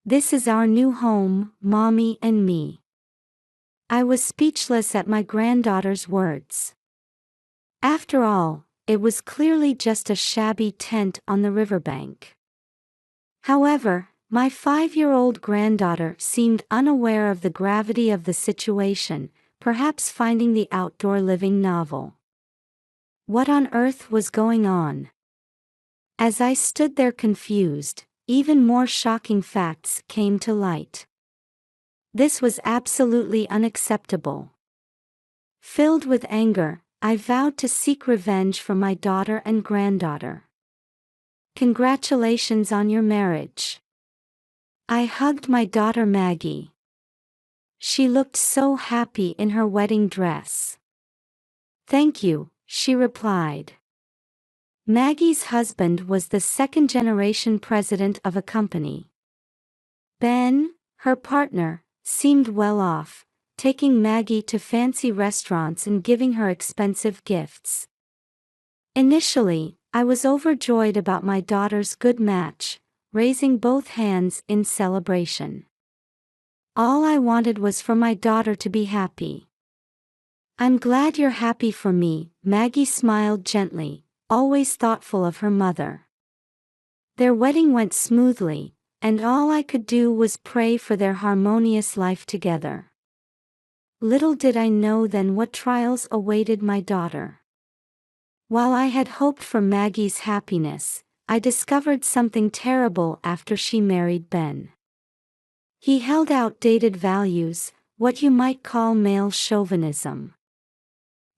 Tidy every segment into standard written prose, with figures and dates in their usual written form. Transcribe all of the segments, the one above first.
This is our new home, Mommy and me." I was speechless at my granddaughter's words. After all, it was clearly just a shabby tent on the riverbank. However, my 5-year-old granddaughter seemed unaware of the gravity of the situation, perhaps finding the outdoor living novel. What on earth was going on? As I stood there confused, even more shocking facts came to light. This was absolutely unacceptable. Filled with anger, I vowed to seek revenge for my daughter and granddaughter. "Congratulations on your marriage." I hugged my daughter Maggie. She looked so happy in her wedding dress. "Thank you," she replied. Maggie's husband was the second-generation president of a company. Ben, her partner, seemed well off, taking Maggie to fancy restaurants and giving her expensive gifts. Initially, I was overjoyed about my daughter's good match, raising both hands in celebration. All I wanted was for my daughter to be happy. "I'm glad you're happy for me," Maggie smiled gently, always thoughtful of her mother. Their wedding went smoothly, and all I could do was pray for their harmonious life together. Little did I know then what trials awaited my daughter. While I had hoped for Maggie's happiness, I discovered something terrible after she married Ben. He held outdated values, what you might call male chauvinism.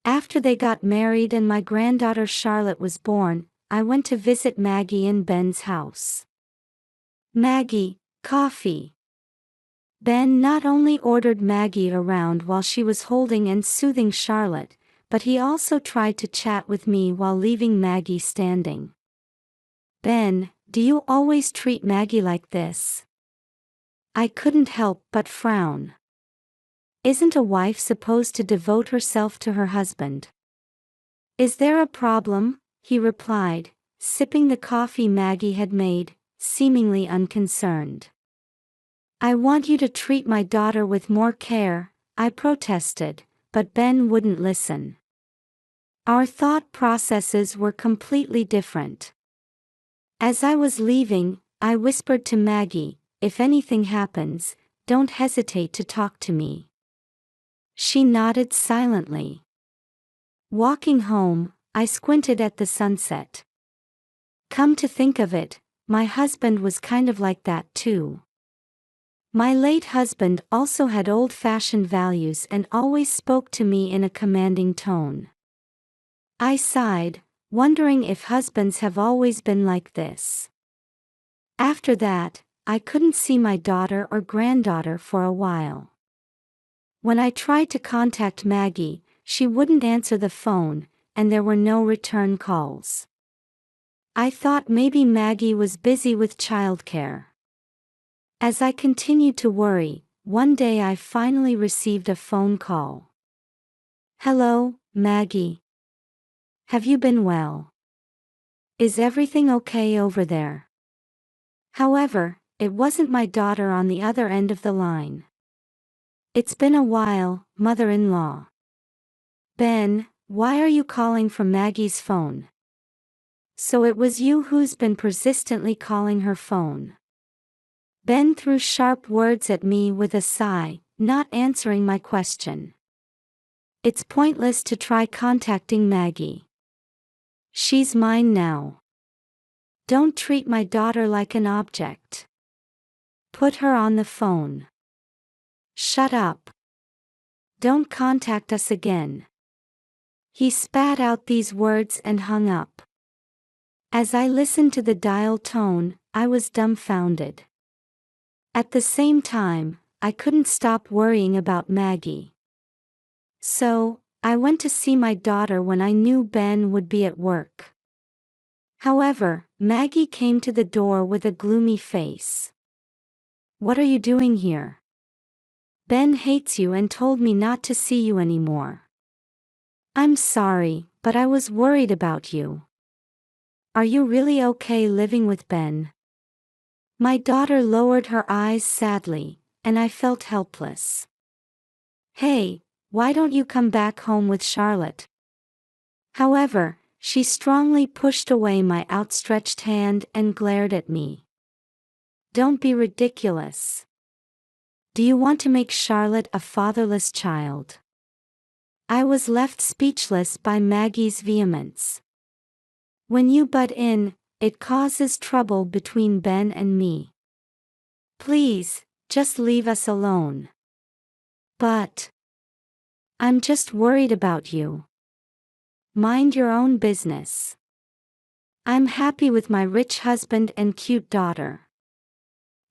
After they got married and my granddaughter Charlotte was born, I went to visit Maggie in Ben's house. "Maggie, coffee." Ben not only ordered Maggie around while she was holding and soothing Charlotte, but he also tried to chat with me while leaving Maggie standing. "Ben, do you always treat Maggie like this?" I couldn't help but frown. Isn't a wife supposed to devote herself to her husband? "Is there a problem?" he replied, sipping the coffee Maggie had made, seemingly unconcerned. "I want you to treat my daughter with more care," I protested, but Ben wouldn't listen. Our thought processes were completely different. As I was leaving, I whispered to Maggie, "If anything happens, don't hesitate to talk to me." She nodded silently. Walking home, I squinted at the sunset. Come to think of it, my husband was kind of like that too. My late husband also had old-fashioned values and always spoke to me in a commanding tone. I sighed, wondering if husbands have always been like this. After that, I couldn't see my daughter or granddaughter for a while. When I tried to contact Maggie, she wouldn't answer the phone, and there were no return calls. I thought maybe Maggie was busy with childcare. As I continued to worry, one day I finally received a phone call. "Hello, Maggie. Have you been well? Is everything okay over there?" However, it wasn't my daughter on the other end of the line. "It's been a while, mother-in-law." "Ben, why are you calling from Maggie's phone?" "So it was you who's been persistently calling her phone." Ben threw sharp words at me with a sigh, not answering my question. "It's pointless to try contacting Maggie. She's mine now. Don't treat my daughter like an object. Put her on the phone. Shut up. Don't contact us again." He spat out these words and hung up. As I listened to the dial tone, I was dumbfounded. At the same time, I couldn't stop worrying about Maggie. So, I went to see my daughter when I knew Ben would be at work. However, Maggie came to the door with a gloomy face. "What are you doing here? Ben hates you and told me not to see you anymore." "I'm sorry, but I was worried about you." "Are you really okay living with Ben?" My daughter lowered her eyes sadly, and I felt helpless. Hey, why don't you come back home with Charlotte? However, she strongly pushed away my outstretched hand and glared at me. Don't be ridiculous. Do you want to make Charlotte a fatherless child? I was left speechless by Maggie's vehemence. When you butt in, it causes trouble between Ben and me. Please, just leave us alone. But I'm just worried about you. Mind your own business. I'm happy with my rich husband and cute daughter.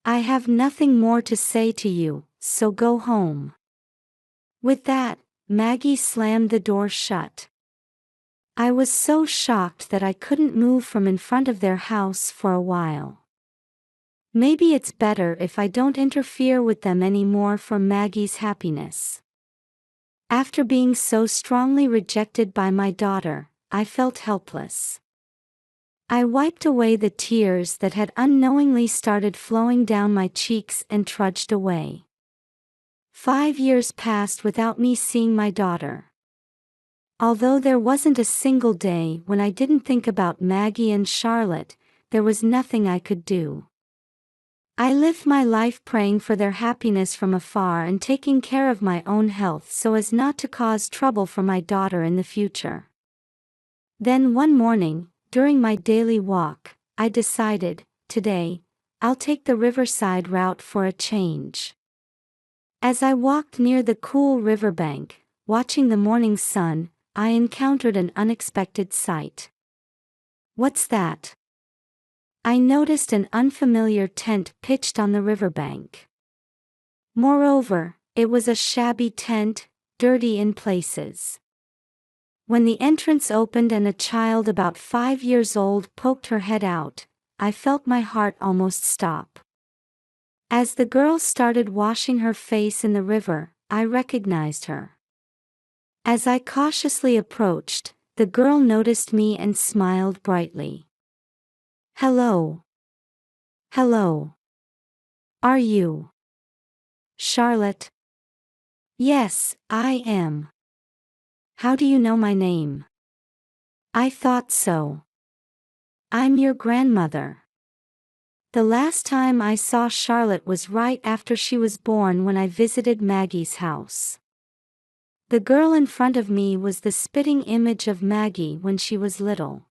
I have nothing more to say to you, so go home. With that, Maggie slammed the door shut. I was so shocked that I couldn't move from in front of their house for a while. Maybe it's better if I don't interfere with them anymore for Maggie's happiness. After being so strongly rejected by my daughter, I felt helpless. I wiped away the tears that had unknowingly started flowing down my cheeks and trudged away. 5 years passed without me seeing my daughter. Although there wasn't a single day when I didn't think about Maggie and Charlotte, there was nothing I could do. I lived my life praying for their happiness from afar and taking care of my own health so as not to cause trouble for my daughter in the future. Then one morning, during my daily walk, I decided, today, I'll take the riverside route for a change. As I walked near the cool riverbank, watching the morning sun, I encountered an unexpected sight. What's that? I noticed an unfamiliar tent pitched on the riverbank. Moreover, it was a shabby tent, dirty in places. When the entrance opened and a child about 5 years old poked her head out, I felt my heart almost stop. As the girl started washing her face in the river, I recognized her. As I cautiously approached, the girl noticed me and smiled brightly. Hello. Hello. Are you Charlotte? Yes, I am. How do you know my name? I thought so. I'm your grandmother. The last time I saw Charlotte was right after she was born when I visited Maggie's house. The girl in front of me was the spitting image of Maggie when she was little.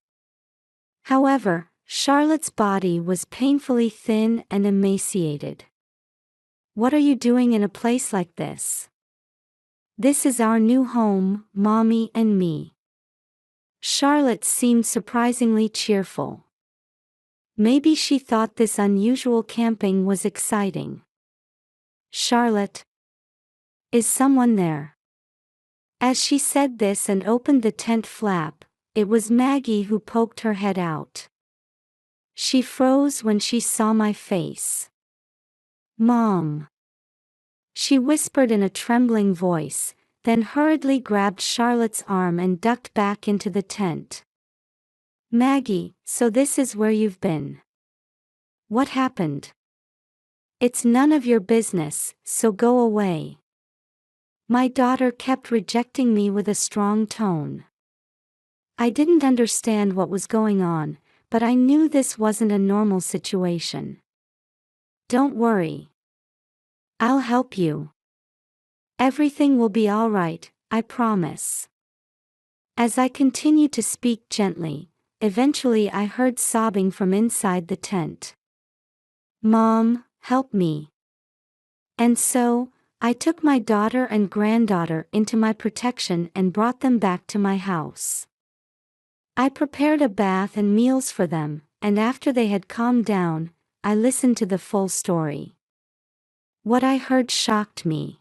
However, Charlotte's body was painfully thin and emaciated. What are you doing in a place like this? This is our new home, Mommy and me. Charlotte seemed surprisingly cheerful. Maybe she thought this unusual camping was exciting. Charlotte? Is someone there? As she said this and opened the tent flap, it was Maggie who poked her head out. She froze when she saw my face. Mom. She whispered in a trembling voice, then hurriedly grabbed Charlotte's arm and ducked back into the tent. Maggie, so this is where you've been. What happened? It's none of your business, so go away. My daughter kept rejecting me with a strong tone. I didn't understand what was going on, but I knew this wasn't a normal situation. Don't worry. I'll help you. Everything will be all right, I promise. As I continued to speak gently, eventually I heard sobbing from inside the tent. Mom, help me. And so, I took my daughter and granddaughter into my protection and brought them back to my house. I prepared a bath and meals for them, and after they had calmed down, I listened to the full story. What I heard shocked me.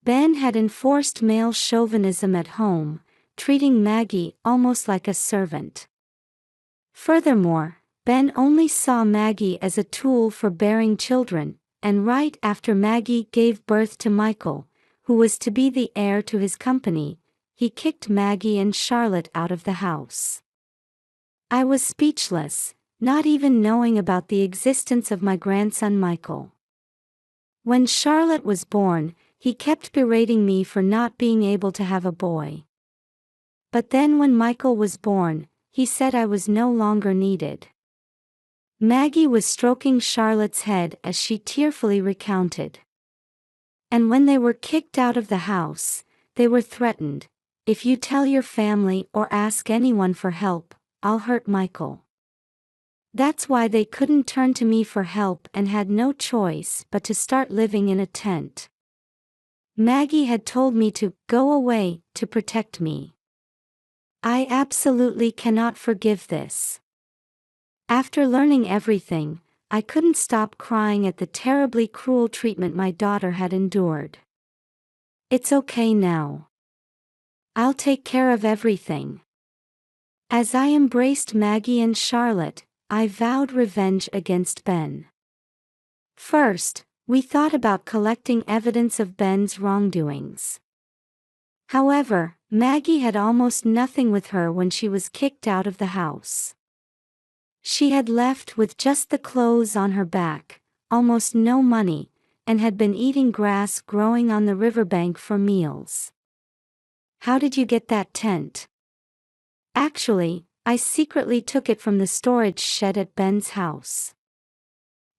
Ben had enforced male chauvinism at home, treating Maggie almost like a servant. Furthermore, Ben only saw Maggie as a tool for bearing children, and right after Maggie gave birth to Michael, who was to be the heir to his company, he kicked Maggie and Charlotte out of the house. I was speechless, not even knowing about the existence of my grandson Michael. When Charlotte was born, he kept berating me for not being able to have a boy. But then when Michael was born, he said I was no longer needed. Maggie was stroking Charlotte's head as she tearfully recounted. And when they were kicked out of the house, they were threatened, "If you tell your family or ask anyone for help, I'll hurt Michael." That's why they couldn't turn to me for help and had no choice but to start living in a tent. Maggie had told me to go away to protect me. I absolutely cannot forgive this. After learning everything, I couldn't stop crying at the terribly cruel treatment my daughter had endured. It's okay now. I'll take care of everything. As I embraced Maggie and Charlotte, I vowed revenge against Ben. First, we thought about collecting evidence of Ben's wrongdoings. However, Maggie had almost nothing with her when she was kicked out of the house. She had left with just the clothes on her back, almost no money, and had been eating grass growing on the riverbank for meals. "How did you get that tent?" "Actually, I secretly took it from the storage shed at Ben's house."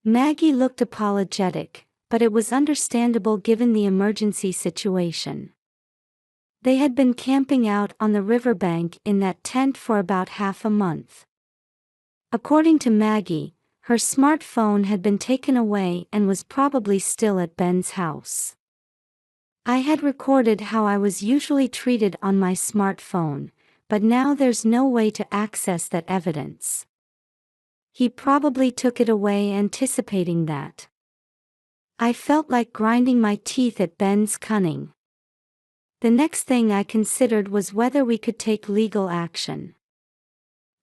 Maggie looked apologetic, but it was understandable given the emergency situation. They had been camping out on the riverbank in that tent for about half a month. According to Maggie, her smartphone had been taken away and was probably still at Ben's house. I had recorded how I was usually treated on my smartphone, but now there's no way to access that evidence. He probably took it away anticipating that. I felt like grinding my teeth at Ben's cunning. The next thing I considered was whether we could take legal action.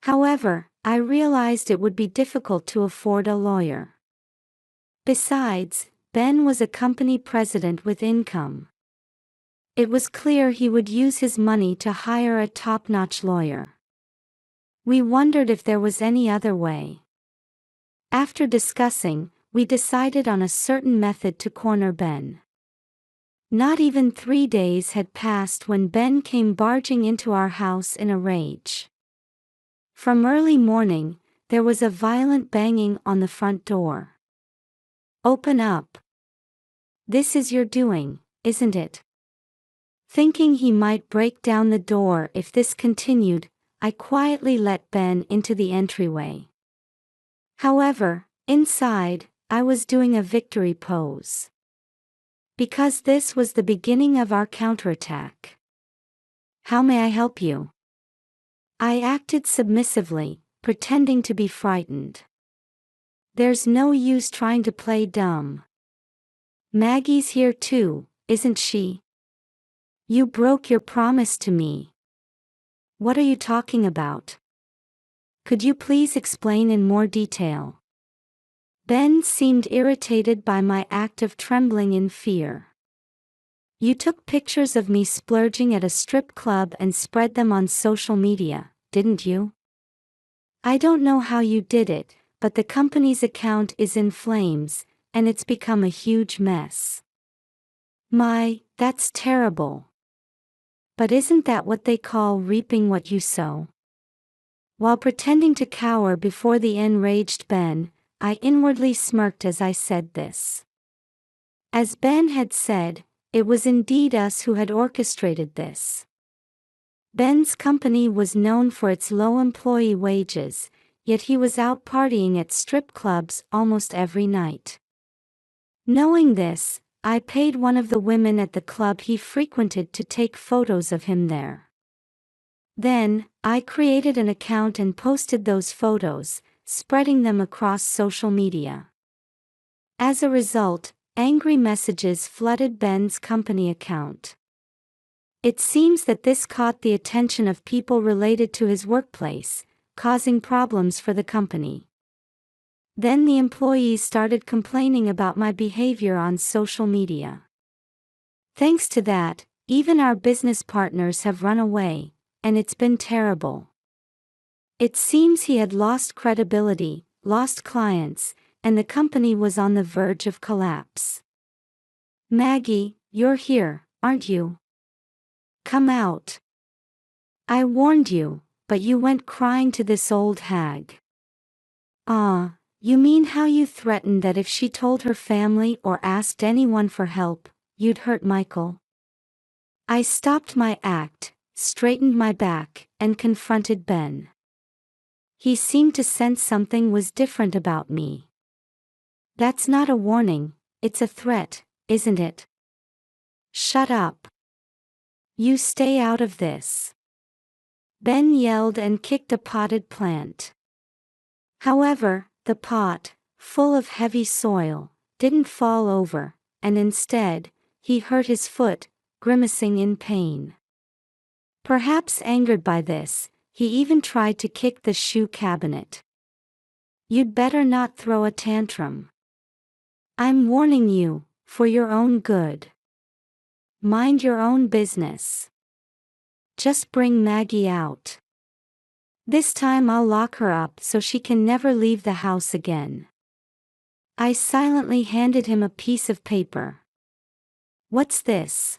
However, I realized it would be difficult to afford a lawyer. Besides, Ben was a company president with income. It was clear he would use his money to hire a top-notch lawyer. We wondered if there was any other way. After discussing, we decided on a certain method to corner Ben. Not even 3 days had passed when Ben came barging into our house in a rage. From early morning, there was a violent banging on the front door. "Open up. This is your doing, isn't it?" Thinking he might break down the door if this continued, I quietly let Ben into the entryway. However, inside, I was doing a victory pose. Because this was the beginning of our counterattack. "How may I help you?" I acted submissively, pretending to be frightened. "There's no use trying to play dumb. Maggie's here too, isn't she? You broke your promise to me." "What are you talking about? Could you please explain in more detail?" Ben seemed irritated by my act of trembling in fear. "You took pictures of me splurging at a strip club and spread them on social media, didn't you? I don't know how you did it, but the company's account is in flames, and it's become a huge mess." That's terrible. But isn't that what they call reaping what you sow? While pretending to cower before the enraged Ben, I inwardly smirked as I said this. As Ben had said, it was indeed us who had orchestrated this. Ben's company was known for its low employee wages, yet he was out partying at strip clubs almost every night. Knowing this, I paid one of the women at the club he frequented to take photos of him there. Then, I created an account and posted those photos, spreading them across social media. As a result, angry messages flooded Ben's company account. It seems that this caught the attention of people related to his workplace, causing problems for the company. Then the employees started complaining about my behavior on social media. Thanks to that, even our business partners have run away, and it's been terrible. It seems he had lost credibility, lost clients, and the company was on the verge of collapse. "Maggie, you're here, aren't you? Come out. I warned you, but you went crying to this old hag." "Ah, you mean how you threatened that if she told her family or asked anyone for help, you'd hurt Michael?" I stopped my act, straightened my back, and confronted Ben. He seemed to sense something was different about me. "That's not a warning, it's a threat, isn't it?" "Shut up. You stay out of this." Ben yelled and kicked a potted plant. However, the pot, full of heavy soil, didn't fall over, and instead, he hurt his foot, grimacing in pain. Perhaps angered by this, he even tried to kick the shoe cabinet. "You'd better not throw a tantrum. I'm warning you, for your own good. Mind your own business. Just bring Maggie out. This time I'll lock her up so she can never leave the house again." I silently handed him a piece of paper. "What's this?"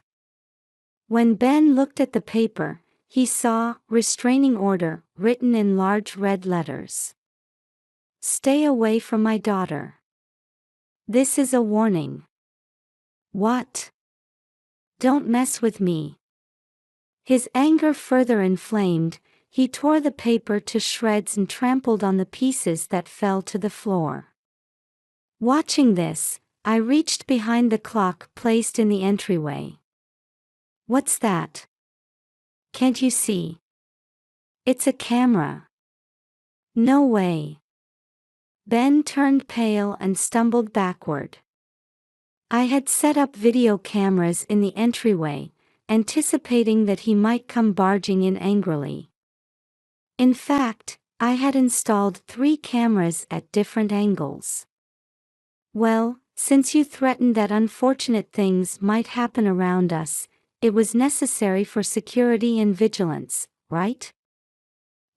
When Ben looked at the paper, he saw "Restraining Order" written in large red letters. "Stay away from my daughter. This is a warning." "What?" "Don't mess with me." His anger further inflamed, he tore the paper to shreds and trampled on the pieces that fell to the floor. Watching this, I reached behind the clock placed in the entryway. "What's that? Can't you see? It's a camera." "No way." Ben turned pale and stumbled backward. I had set up video cameras in the entryway, anticipating that he might come barging in angrily. In fact, I had installed 3 cameras at different angles. "Well, since you threatened that unfortunate things might happen around us, it was necessary for security and vigilance, right?"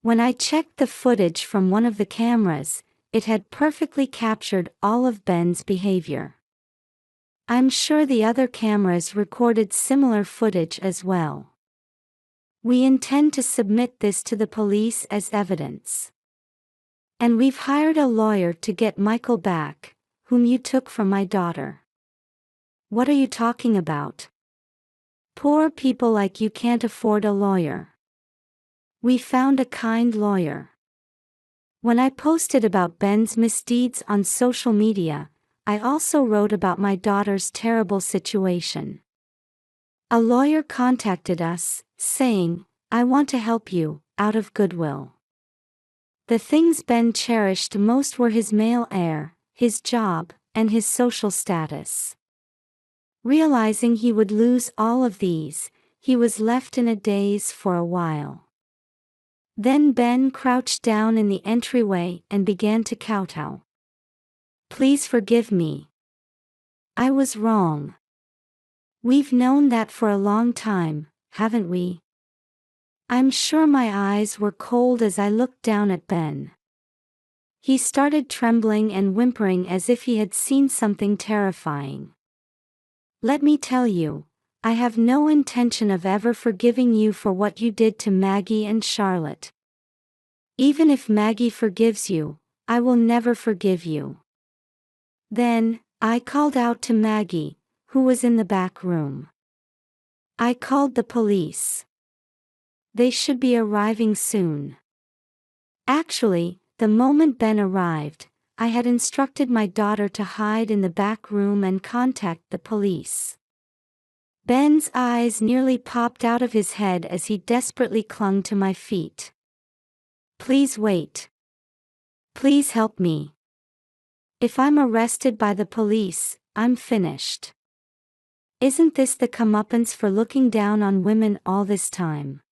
When I checked the footage from one of the cameras, it had perfectly captured all of Ben's behavior. I'm sure the other cameras recorded similar footage as well. We intend to submit this to the police as evidence. And we've hired a lawyer to get Michael back, whom you took from my daughter." "What are you talking about? Poor people like you can't afford a lawyer. We found a kind lawyer." When I posted about Ben's misdeeds on social media, I also wrote about my daughter's terrible situation. A lawyer contacted us, saying, "I want to help you," out of goodwill. The things Ben cherished most were his male heir, his job, and his social status. Realizing he would lose all of these, he was left in a daze for a while. Then Ben crouched down in the entryway and began to kowtow. "Please forgive me. I was wrong. We've known that for a long time, haven't we?" I'm sure my eyes were cold as I looked down at Ben. He started trembling and whimpering as if he had seen something terrifying. "Let me tell you, I have no intention of ever forgiving you for what you did to Maggie and Charlotte. Even if Maggie forgives you, I will never forgive you." Then, I called out to Maggie, who was in the back room. I called the police. They should be arriving soon. Actually, the moment Ben arrived, I had instructed my daughter to hide in the back room and contact the police. Ben's eyes nearly popped out of his head as he desperately clung to my feet. "Please wait. Please help me. If I'm arrested by the police, I'm finished. Isn't this the comeuppance for looking down on women all this time?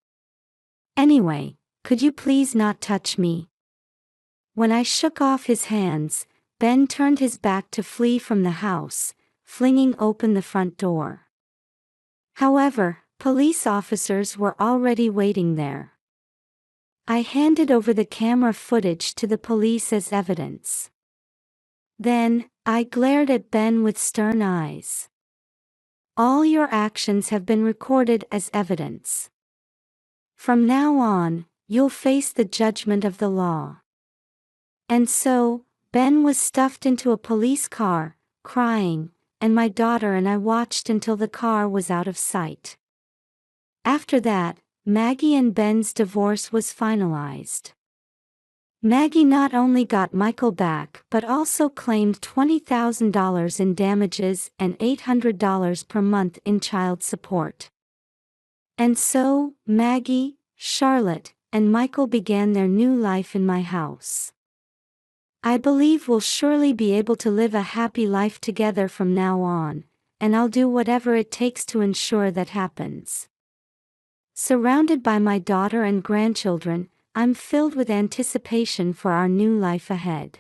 Anyway, could you please not touch me?" When I shook off his hands, Ben turned his back to flee from the house, flinging open the front door. However, police officers were already waiting there. I handed over the camera footage to the police as evidence. Then, I glared at Ben with stern eyes. All your actions have been recorded as evidence. From now on, you'll face the judgment of the law. And so, Ben was stuffed into a police car, crying, and my daughter and I watched until the car was out of sight. After that, Maggie and Ben's divorce was finalized. Maggie not only got Michael back but also claimed $20,000 in damages and $800 per month in child support. And so, Maggie, Charlotte, and Michael began their new life in my house. I believe we'll surely be able to live a happy life together from now on, and I'll do whatever it takes to ensure that happens. Surrounded by my daughter and grandchildren, I'm filled with anticipation for our new life ahead.